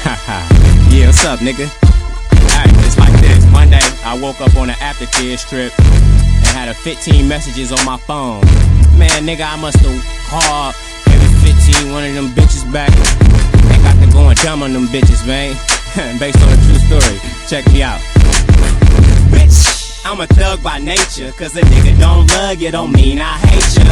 Yeah, what's up, nigga? Alright, it's like this. One day, I woke up on an aftercare trip and had a 15 messages on my phone. Man, nigga, I must have called every 15 one of them bitches back and got to going dumb on them bitches, man. Based on a true story. Check me out. Bitch, I'm a thug by nature, cause a nigga don't love you don't mean I hate you.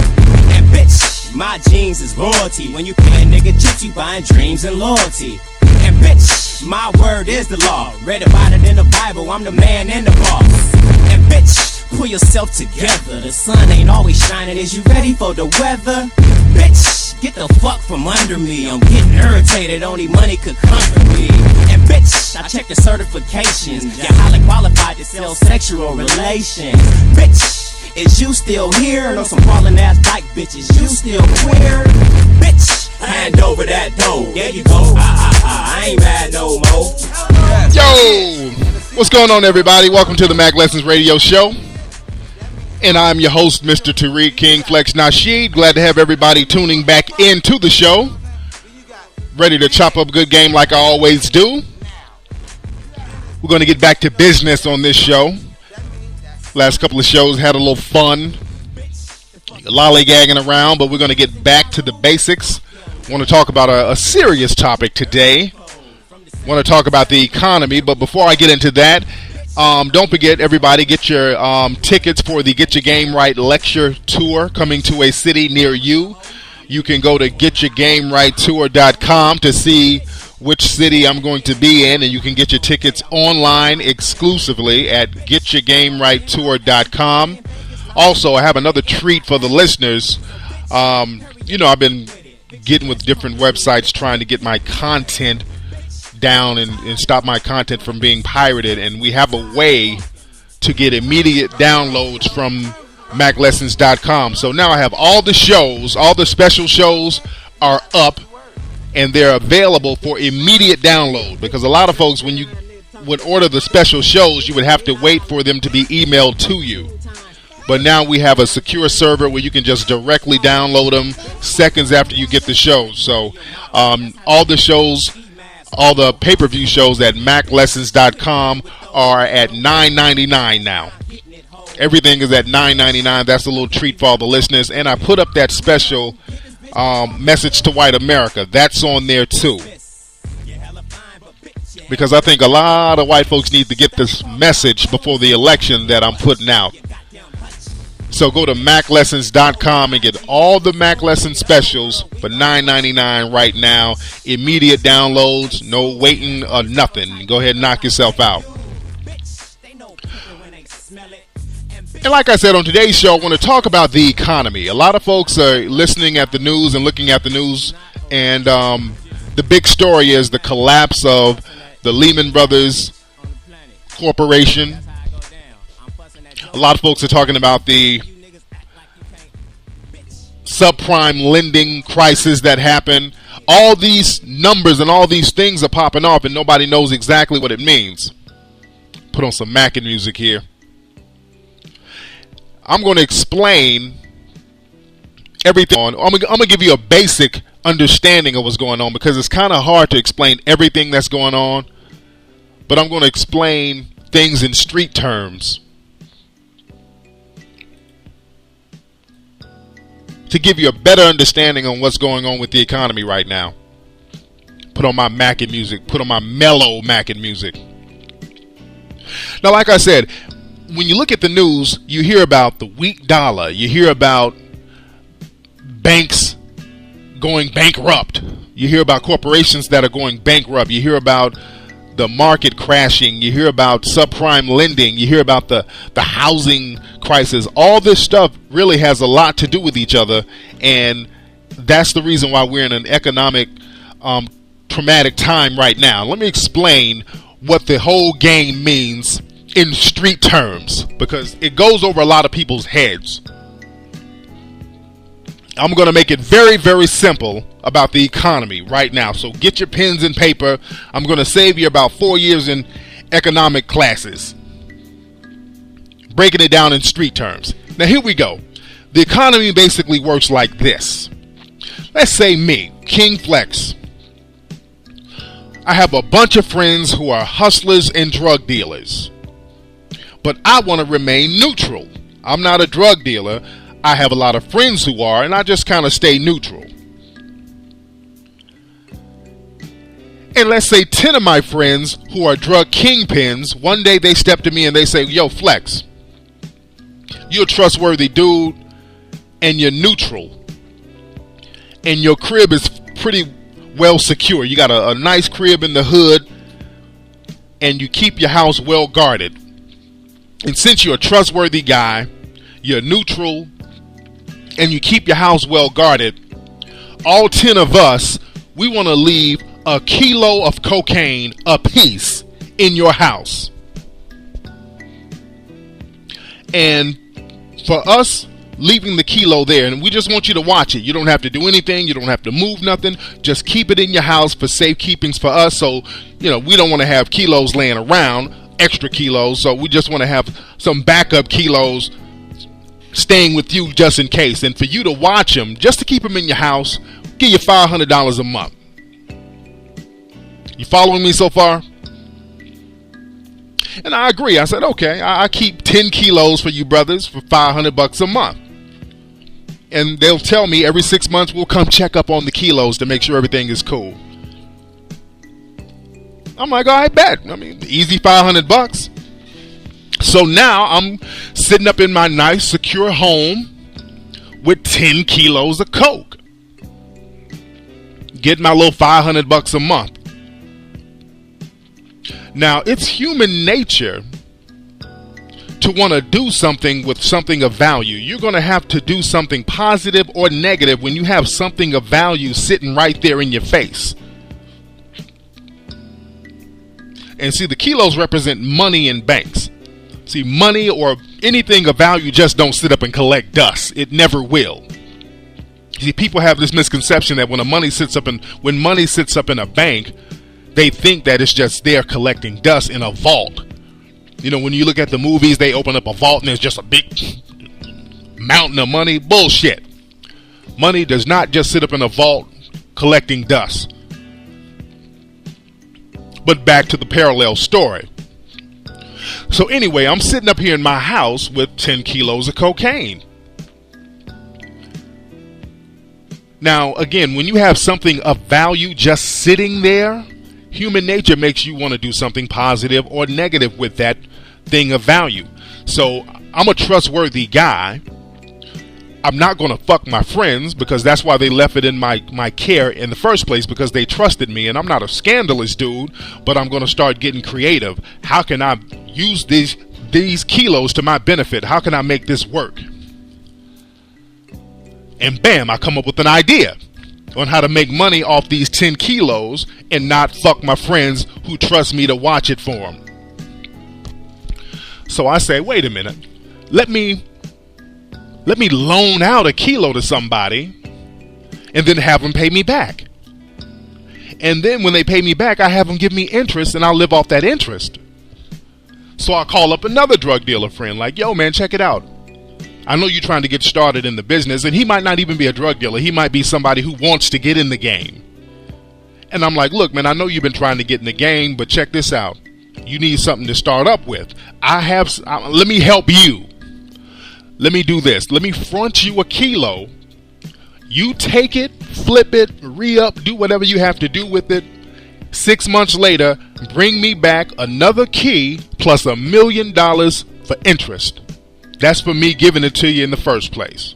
And bitch, my jeans is royalty. When you pay a nigga chips, you buying dreams and loyalty. And bitch, my word is the law. Read about it in the Bible, I'm the man and the boss. And bitch, pull yourself together. The sun ain't always shining, is you ready for the weather? Bitch, get the fuck from under me. I'm getting irritated, only money could comfort me. And bitch, I check the certifications. You're highly qualified to sell sexual relations. Bitch, is you still here? Know some ballin' ass dyke bitches, you still queer? Bitch, hand over that dough. There you go, I ain't mad no more. Yo, what's going on, everybody? Welcome to the Mack Lessons Radio Show. And I'm your host, Mr. Tariq Nasheed. Glad to have everybody tuning back into the show. Ready to chop up a good game like I always do. We're going to get back to business on this show. Last couple of shows had a little fun, lollygagging around, but we're going to get back to the basics. Want to talk about a serious topic today. Want to talk about the economy, but before I get into that, don't forget, everybody, get your tickets for the Get Your Game Right lecture tour coming to a city near you. You can go to getyourgamerighttour.com to see which city I'm going to be in, and you can get your tickets online exclusively at getyourgamerighttour.com. Also, I have another treat for the listeners. I've been getting with different websites trying to get my content down and stop my content from being pirated, and we have a way to get immediate downloads from MackLessons.com. So now I have all the shows, all the special shows are up, and they're available for immediate download, because a lot of folks, when you would order the special shows, you would have to wait for them to be emailed to you. But now we have a secure server where you can just directly download them seconds after you get the shows. So all the shows, all the pay-per-view shows at MackLessons.com are at $9.99 now. Everything is at $9.99. That's a little treat for all the listeners. And I put up that special message to white America. That's on there too. Because I think a lot of white folks need to get this message before the election that I'm putting out. So go to MackLessons.com and get all the Mack Lessons specials for $9.99 right now. Immediate downloads, no waiting or nothing. Go ahead and knock yourself out. And like I said, on today's show, I want to talk about the economy. A lot of folks are listening at the news and looking at the news, and the big story is the collapse of the Lehman Brothers Corporation. A lot of folks are talking about the subprime lending crisis that happened. All these numbers and all these things are popping off, and nobody knows exactly what it means. Put on some Mackin music here. I'm going to explain everything. I'm going to give you a basic understanding of what's going on, because it's kind of hard to explain everything that's going on. But I'm going to explain things in street terms to give you a better understanding on what's going on with the economy right now. Put on my Mackin music. Put on my mellow Mackin music. Now, like I said, when you look at the news, you hear about the weak dollar. You hear about banks going bankrupt. You hear about corporations that are going bankrupt. You hear about the market crashing. You hear about subprime lending. You hear about the housing crisis. All this stuff really has a lot to do with each other, and that's the reason why we're in an economic traumatic time right now. Let me explain what the whole game means in street terms, because it goes over a lot of people's heads. I'm going to make it very, very simple about the economy right now. So get your pens and paper. I'm going to save you about 4 years in economic classes, breaking it down in street terms. Now here we go. The economy basically works like this. Let's say me, King Flex. I have a bunch of friends who are hustlers and drug dealers. But I want to remain neutral. I'm not a drug dealer. I have a lot of friends who are, and I just kind of stay neutral. And let's say 10 of my friends who are drug kingpins, one day they step to me and they say, yo, Flex, you're a trustworthy dude and you're neutral. And your crib is pretty well secure. You got a nice crib in the hood and you keep your house well guarded. And since you're a trustworthy guy, you're neutral, and you keep your house well guarded, all 10 of us, we want to leave a kilo of cocaine apiece in your house. And for us leaving the kilo there, and we just want you to watch it. You don't have to do anything. You don't have to move nothing. Just keep it in your house for safekeepings for us. So, we don't want to have kilos laying around, extra kilos. So we just want to have some backup kilos staying with you just in case. And for you to watch them, just to keep them in your house, give you $500 a month. You following me so far? And I agree. I said, okay, I keep 10 kilos for you brothers for $500 a month. And they'll tell me every 6 months we'll come check up on the kilos to make sure everything is cool. I'm like, I bet. Easy $500. So now I'm sitting up in my nice, secure home with 10 kilos of coke. Getting my little $500 a month. Now, it's human nature to want to do something with something of value. You're going to have to do something positive or negative when you have something of value sitting right there in your face. And see, the kilos represent money in banks. See, money or anything of value just don't sit up and collect dust. It never will. See, people have this misconception that when money sits up in a bank, they think that it's just there collecting dust in a vault. When you look at the movies, they open up a vault and there's just a big mountain of money. Bullshit. Money does not just sit up in a vault collecting dust. But back to the parallel story. So anyway, I'm sitting up here in my house with 10 kilos of cocaine. Now, again, when you have something of value just sitting there, human nature makes you want to do something positive or negative with that thing of value. So I'm a trustworthy guy. I'm not going to fuck my friends because that's why they left it in my care in the first place, because they trusted me. And I'm not a scandalous dude, but I'm going to start getting creative. How can I use these kilos to my benefit? How can I make this work? And bam, I come up with an idea on how to make money off these 10 kilos and not fuck my friends who trust me to watch it for them. So I say, wait a minute, let me loan out a kilo to somebody and then have them pay me back. And then when they pay me back, I have them give me interest and I'll live off that interest. So I call up another drug dealer friend like, yo man, check it out. I know you're trying to get started in the business, and he might not even be a drug dealer. He might be somebody who wants to get in the game. And I'm like, look, man, I know you've been trying to get in the game, but check this out. You need something to start up with. Let me help you. Let me do this. Let me front you a kilo. You take it, flip it, re-up, do whatever you have to do with it. 6 months later, bring me back another key plus $1 million for interest. That's for me giving it to you in the first place.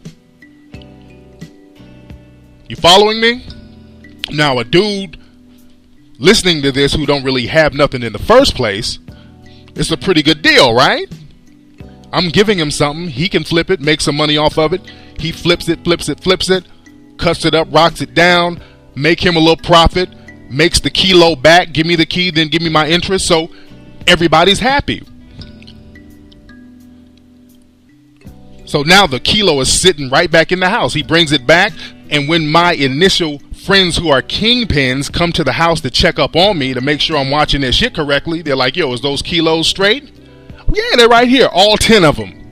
You following me? Now, a dude listening to this who don't really have nothing in the first place, it's a pretty good deal, right? I'm giving him something. He can flip it, make some money off of it. He flips it, cuts it up, rocks it down, make him a little profit, makes the kilo back, give me the key, then give me my interest. So everybody's happy. So now the kilo is sitting right back in the house. He brings it back, and when my initial friends who are kingpins come to the house to check up on me to make sure I'm watching their shit correctly, they're like, yo, is those kilos straight? Yeah, they're right here, all 10 of them.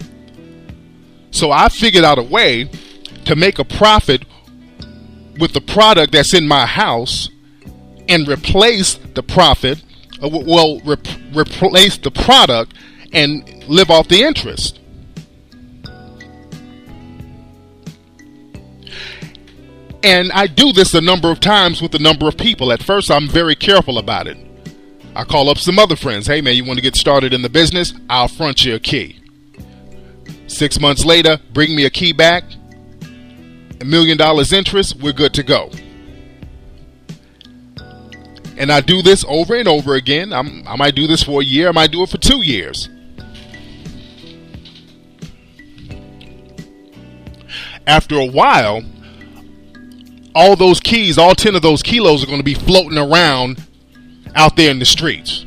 So I figured out a way to make a profit with the product that's in my house and replace the profit, replace the product and live off the interest. And I do this a number of times with a number of people. At first, I'm very careful about it. I call up some other friends. Hey, man, you want to get started in the business? I'll front you a key. 6 months later, bring me a key back. $1 million interest, we're good to go. And I do this over and over again. I might do this for a year. I might do it for 2 years. After a while, all those keys, all 10 of those kilos are going to be floating around out there in the streets.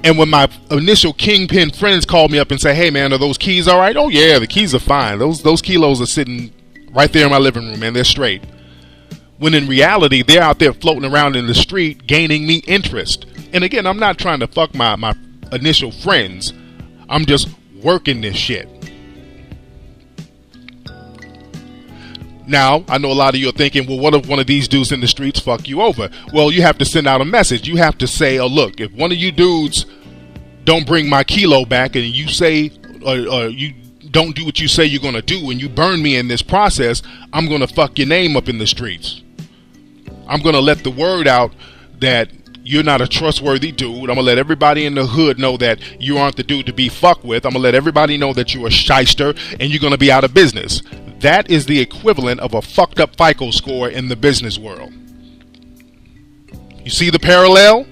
And when my initial kingpin friends call me up and say, hey man, are those keys all right? Oh yeah, the keys are fine. Those kilos are sitting right there in my living room, man. They're straight. When in reality, they're out there floating around in the street, gaining me interest. And again, I'm not trying to fuck my initial friends. I'm just working this shit. Now, I know a lot of you are thinking, well, what if one of these dudes in the streets fuck you over? Well, you have to send out a message. You have to say, oh, look, if one of you dudes don't bring my kilo back and you say, you don't do what you say you're going to do and you burn me in this process, I'm going to fuck your name up in the streets. I'm going to let the word out that you're not a trustworthy dude. I'm going to let everybody in the hood know that you aren't the dude to be fucked with. I'm going to let everybody know that you're a shyster and you're going to be out of business. That is the equivalent of a fucked up FICO score in the business world. You see the parallel?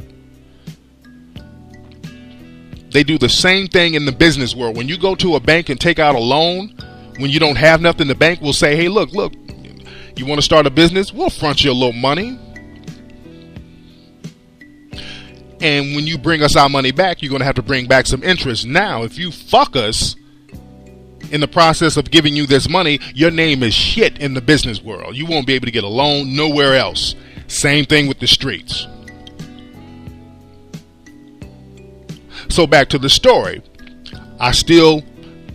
They do the same thing in the business world. When you go to a bank and take out a loan, when you don't have nothing, the bank will say, hey, look, you want to start a business? We'll front you a little money. And when you bring us our money back, you're going to have to bring back some interest. Now, if you fuck us in the process of giving you this money, your name is shit in the business world. You won't be able to get a loan nowhere else. Same thing with the streets. So back to the story. I still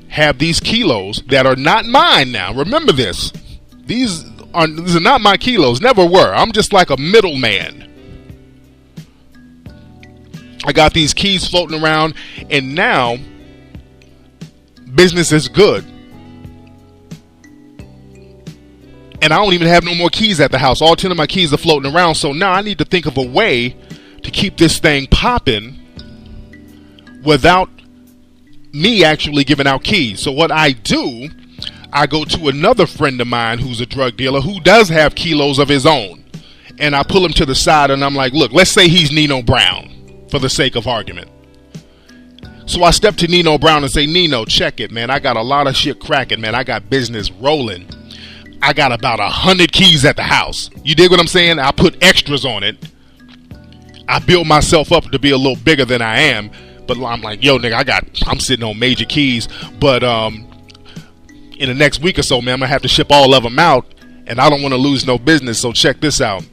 have these kilos that are not mine now. Remember this. These are not my kilos. Never were. I'm just like a middleman. I got these keys floating around, and now business is good. And I don't even have no more keys at the house. All 10 of my keys are floating around. So now I need to think of a way to keep this thing popping without me actually giving out keys. So what I do, I go to another friend of mine who's a drug dealer who does have kilos of his own. And I pull him to the side and I'm like, look, let's say he's Nino Brown for the sake of argument. So I step to Nino Brown and say, Nino, check it, man. I got a lot of shit cracking, man. I got business rolling. I got about 100 keys at the house. You dig what I'm saying? I put extras on it. I build myself up to be a little bigger than I am. But I'm like, yo, nigga, I'm sitting on major keys. But in the next week or so, man, I'm going to have to ship all of them out. And I don't want to lose no business. So check this out.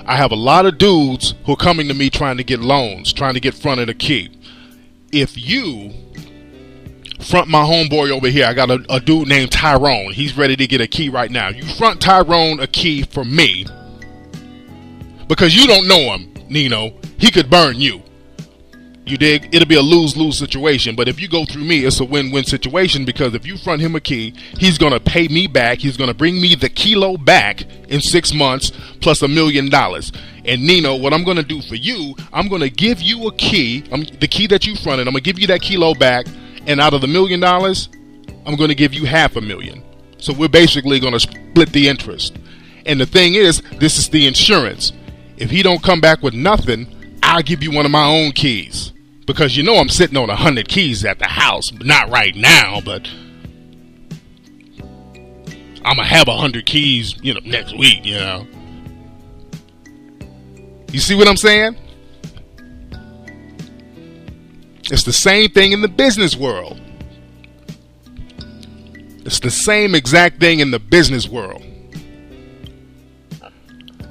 I have a lot of dudes who are coming to me trying to get loans, trying to get fronted a key. If you front my homeboy over here, I got a dude named Tyrone. He's ready to get a key right now. You front Tyrone a key for me because you don't know him, Nino. He could burn you. You dig? It'll be a lose-lose situation. But if you go through me, it's a win-win situation because if you front him a key, he's going to pay me back. He's going to bring me the kilo back in 6 months plus $1 million. And Nino, what I'm going to do for you, I'm going to give you a key, the key that you fronted. I'm going to give you that kilo back. And out of the $1 million, I'm going to give you $500,000. So we're basically going to split the interest. And the thing is, this is the insurance. If he don't come back with nothing, I'll give you one of my own keys. Because you know I'm sitting on 100 keys at the house. Not right now, but I'm going to have 100 keys, next week, You see what I'm saying? It's the same thing in the business world. It's the same exact thing in the business world.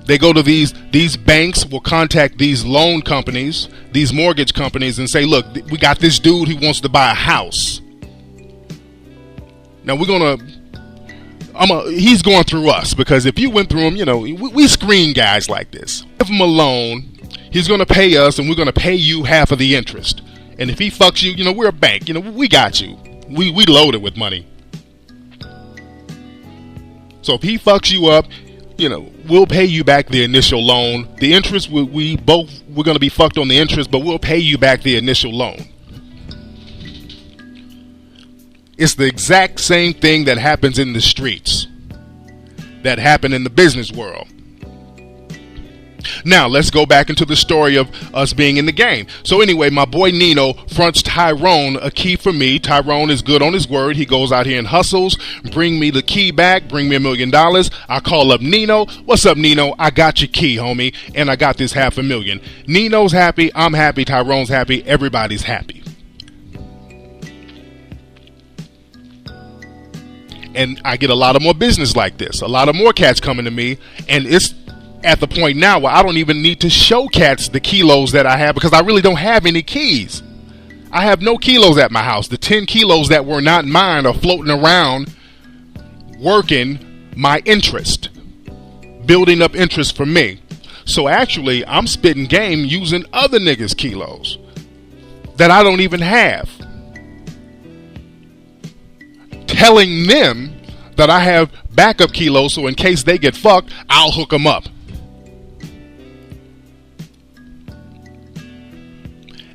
They go to these banks will contact these loan companies, these mortgage companies and say, look, we got this dude who wants to buy a house. Now we're going to he's going through us, because if you went through him, we screen guys like this. Give him a loan, he's going to pay us, and we're going to pay you half of the interest. And if he fucks you, we're a bank. We got you. We loaded with money. So if he fucks you up, we'll pay you back the initial loan. The interest, we're going to be fucked on the interest, but we'll pay you back the initial loan. It's the exact same thing that happens in the streets, that happen in the business world. Now, let's go back into the story of us being in the game. So anyway, my boy Nino fronts Tyrone a key for me. Tyrone is good on his word. He goes out here and hustles. Bring me the key back. Bring me $1 million. I call up Nino. What's up, Nino? I got your key, homie. And I got this $500,000. Nino's happy. I'm happy. Tyrone's happy. Everybody's happy. And I get a lot of more business like this. A lot of more cats coming to me. And it's at the point now where I don't even need to show cats the kilos that I have, because I really don't have any keys. I have no kilos at my house. The 10 kilos that were not mine are floating around, working my interest, building up interest for me. So actually, I'm spitting game using other niggas' kilos that I don't even have, telling them that I have backup kilos, so in case they get fucked, I'll hook them up.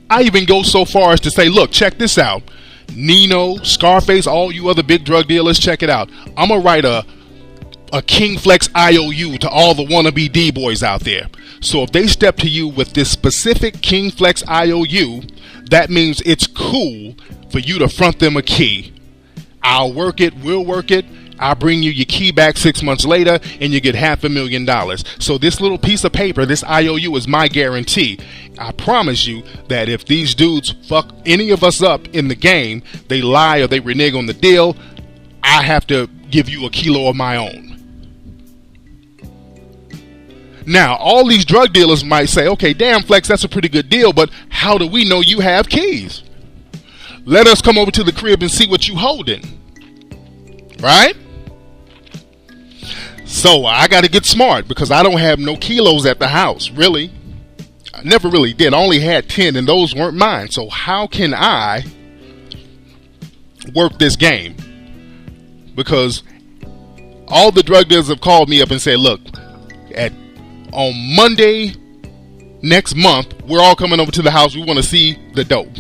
I even go so far as to say, look, check this out. Nino, Scarface, all you other big drug dealers, check it out. I'm going to write a King Flex IOU to all the wannabe D-boys out there. So if they step to you with this specific King Flex IOU, that means it's cool for you to front them a key. I'll work it, we'll work it. I'll bring you your key back 6 months later, and you get $500,000. So this little piece of paper, this IOU, is my guarantee. I promise you that if these dudes fuck any of us up in the game, they lie or they renege on the deal, I have to give you a kilo of my own. Now, all these drug dealers might say, okay, damn, Flex, that's a pretty good deal, but how do we know you have keys? Let us come over to the crib and see what you holding. Right? So I got to get smart, because I don't have no kilos at the house, really. I never really did. I only had 10, and those weren't mine. So how can I work this game? Because all the drug dealers have called me up and said, look, on Monday next month, we're all coming over to the house. We want to see the dope.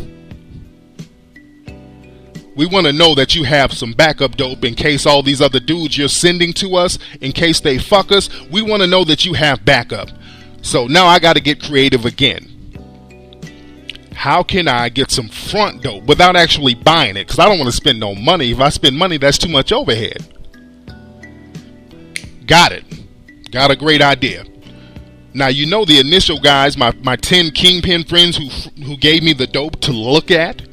We want to know that you have some backup dope in case all these other dudes you're sending to us, in case they fuck us. We want to know that you have backup. So now I got to get creative again. How can I get some front dope without actually buying it? Because I don't want to spend no money. If I spend money, that's too much overhead. Got it. Got a great idea. Now, the initial guys, my 10 kingpin friends who gave me the dope to look at,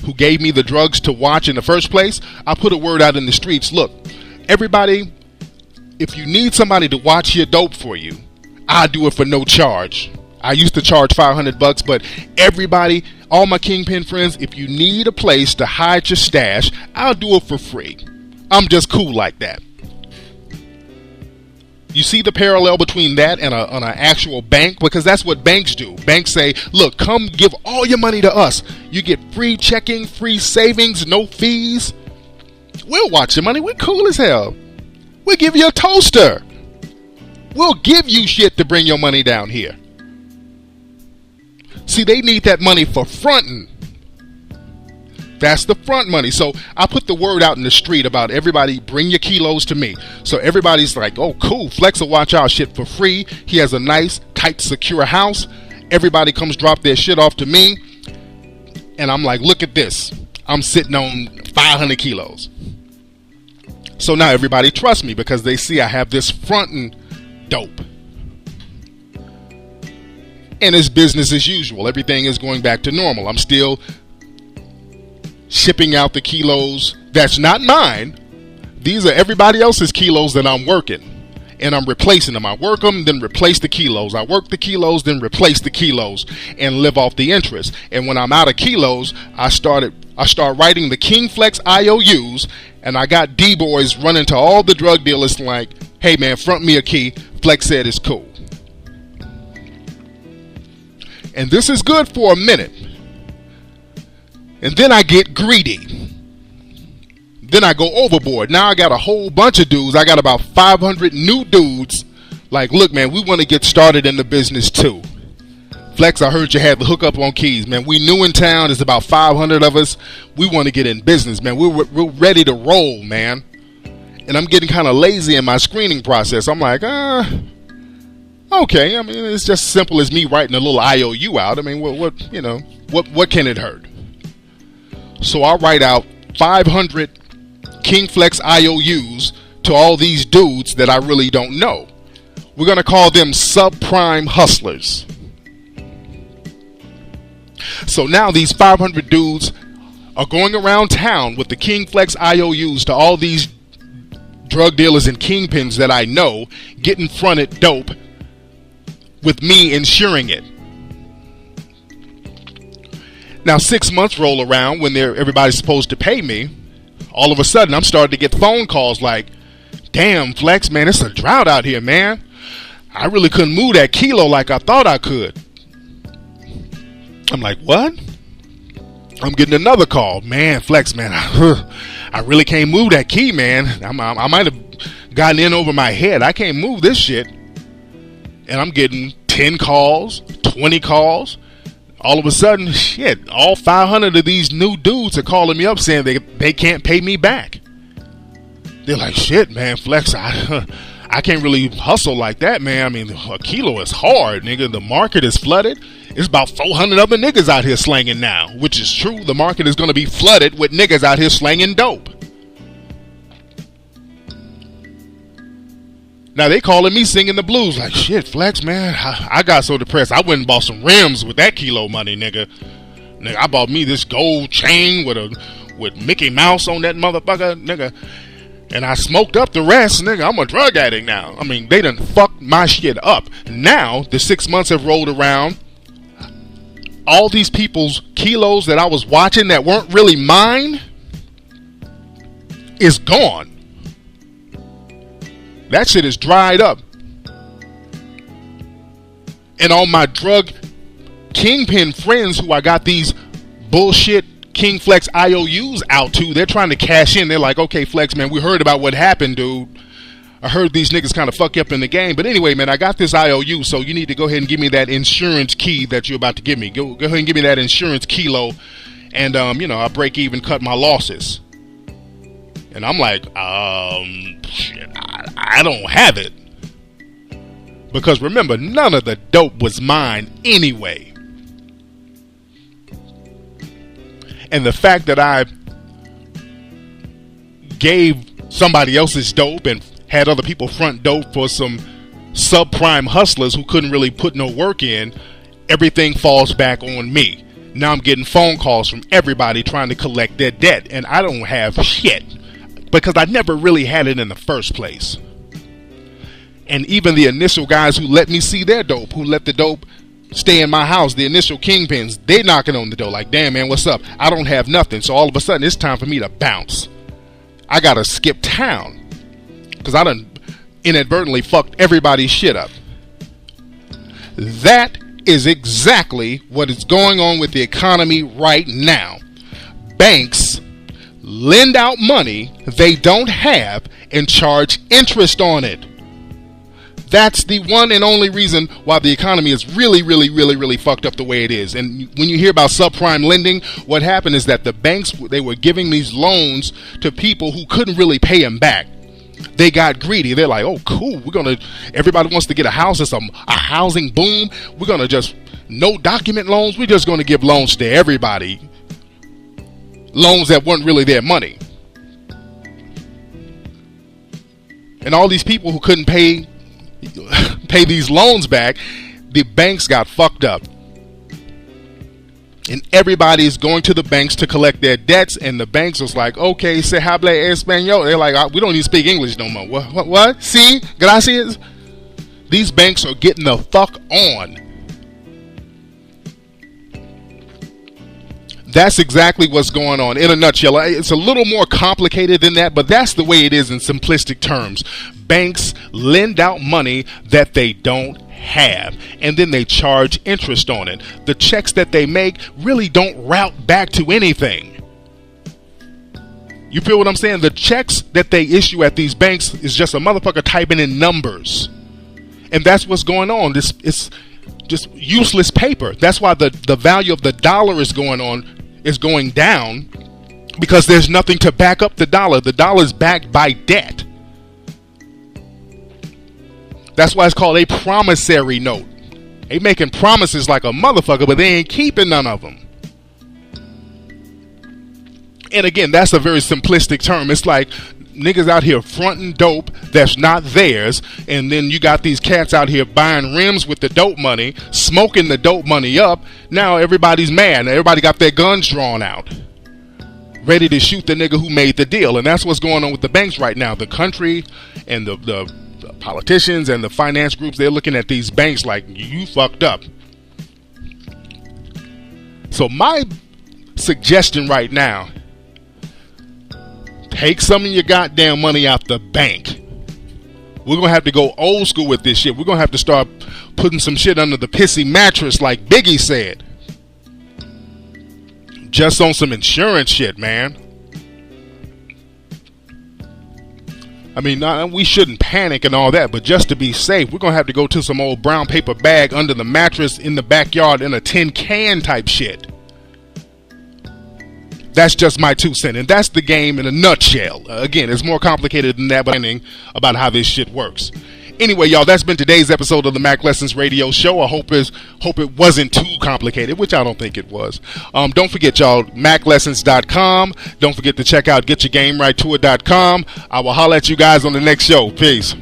who gave me the drugs to watch in the first place, I put a word out in the streets. Look, everybody, if you need somebody to watch your dope for you, I'll do it for no charge. I used to charge $500, but everybody, all my kingpin friends, if you need a place to hide your stash, I'll do it for free. I'm just cool like that. You see the parallel between that and an actual bank? Because that's what banks do. Banks say, look, come give all your money to us. You get free checking, free savings, no fees. We'll watch your money. We're cool as hell. We'll give you a toaster. We'll give you shit to bring your money down here. See, they need that money for fronting. That's the front money. So I put the word out in the street about everybody, bring your kilos to me. So everybody's like, oh, cool. Flex will watch our shit for free. He has a nice, tight, secure house. Everybody comes drop their shit off to me. And I'm like, look at this. I'm sitting on 500 kilos. So now everybody trusts me because they see I have this fronting dope. And it's business as usual. Everything is going back to normal. I'm still shipping out the kilos that's not mine. These are everybody else's kilos that I'm working, and I'm replacing them. I work them, then replace the kilos. I work the kilos, then replace the kilos, and live off the interest. And when I'm out of kilos, I started I start writing the King Flex IOUs, and I got D-boys running to all the drug dealers like, hey man, front me a key. Flex said it's cool. And this is good for a minute. And then I get greedy. Then I go overboard. Now I got a whole bunch of dudes. I got about 500 new dudes. Like, look, man, we want to get started in the business too. Flex, I heard you had the hookup on keys, man. We new in town. There's about 500 of us. We want to get in business, man. We're ready to roll, man. And I'm getting kind of lazy in my screening process. I'm like, okay. I mean, it's just simple as me writing a little IOU out. I mean, what can it hurt? So I write out 500 King Flex IOUs to all these dudes that I really don't know. We're going to call them subprime hustlers. So now these 500 dudes are going around town with the King Flex IOUs to all these drug dealers and kingpins that I know, getting fronted dope with me insuring it. Now 6 months roll around when everybody's supposed to pay me. All of a sudden I'm starting to get phone calls like, damn Flex, man, it's a drought out here, man. I really couldn't move that kilo like I thought I could. I'm like, what? I'm getting another call. Man, Flex, man, I really can't move that key, man. I might have gotten in over my head. I can't move this shit. And I'm getting 10 calls, 20 calls. All of a sudden, shit, all 500 of these new dudes are calling me up saying they can't pay me back. They're like, shit, man, Flex, I can't really hustle like that, man. I mean, a kilo is hard, nigga. The market is flooded. It's about 400 other niggas out here slanging now, which is true. The market is going to be flooded with niggas out here slanging dope. Now they calling me singing the blues like, shit, Flex, man, I got so depressed. I went and bought some rims with that kilo money, nigga. I bought me this gold chain with Mickey Mouse on that motherfucker, nigga. And I smoked up the rest, nigga. I'm a drug addict now. I mean, they done fucked my shit up. Now the 6 months have rolled around. All these people's kilos that I was watching that weren't really mine is gone. That shit is dried up. And all my drug kingpin friends who I got these bullshit King Flex IOUs out to, they're trying to cash in. They're like, okay, Flex, man, we heard about what happened, dude. I heard these niggas kind of fuck you up in the game. But anyway, man, I got this IOU, so you need to go ahead and give me that insurance key that you're about to give me. Go ahead and give me that insurance kilo. And, I break even, cut my losses. And I'm like, shit, I don't have it. Because remember, none of the dope was mine anyway. And the fact that I gave somebody else's dope and had other people front dope for some subprime hustlers who couldn't really put no work in, everything falls back on me. Now I'm getting phone calls from everybody trying to collect their debt, and I don't have shit because I never really had it in the first place. And even the initial guys who let me see their dope, who let the dope stay in my house, the initial kingpins, they knocking on the door like, damn, man, what's up? I don't have nothing. So all of a sudden, it's time for me to bounce. I gotta skip town because I done inadvertently fucked everybody's shit up. That is exactly what is going on with the economy right now. Banks lend out money they don't have and charge interest on it. That's the one and only reason why the economy is really, really, really, really fucked up the way it is. And when you hear about subprime lending, what happened is that the banks, they were giving these loans to people who couldn't really pay them back. They got greedy. They're like, oh, cool. Everybody wants to get a house. It's a housing boom. We're going to just, no document loans. We're just going to give loans to everybody. Loans that weren't really their money. And all these people who couldn't pay these loans back, the banks got fucked up. And everybody's going to the banks to collect their debts, and the banks was like, okay, se habla español. They're like, we don't even speak English no more. What? See? Gracias? These banks are getting the fuck on. That's exactly what's going on in a nutshell. It's a little more complicated than that, but that's the way it is in simplistic terms. Banks lend out money that they don't have, and then they charge interest on it. The checks that they make really don't route back to anything. You feel what I'm saying? The checks that they issue at these banks is just a motherfucker typing in numbers. And that's what's going on. It's just useless paper. That's why the value of the dollar is going down, because there's nothing to back up the dollar. The dollar is backed by debt. That's why it's called a promissory note. They making promises like a motherfucker, but they ain't keeping none of them. And again, that's a very simplistic term. It's like niggas out here fronting dope that's not theirs, and then you got these cats out here buying rims with the dope money, smoking the dope money up. Now everybody's mad. Everybody got their guns drawn out, ready to shoot the nigga who made the deal. And that's what's going on with the banks right now. The country and the politicians and the finance groups, they're looking at these banks like, you fucked up. So my suggestion right now, take some of your goddamn money out the bank. We're going to have to go old school with this shit. We're going to have to start putting some shit under the pissy mattress like Biggie said. Just on some insurance shit, man. I mean, we shouldn't panic and all that, but just to be safe, we're going to have to go to some old brown paper bag under the mattress in the backyard in a tin can type shit. That's just my 2 cents, and that's the game in a nutshell. Again, it's more complicated than that, but about how this shit works. Anyway, y'all, that's been today's episode of the Mack Lessons Radio Show. I hope it wasn't too complicated, which I don't think it was. Don't forget, y'all, MackLessons.com. Don't forget to check out GetYourGameRightTour.com. I will holler at you guys on the next show. Peace.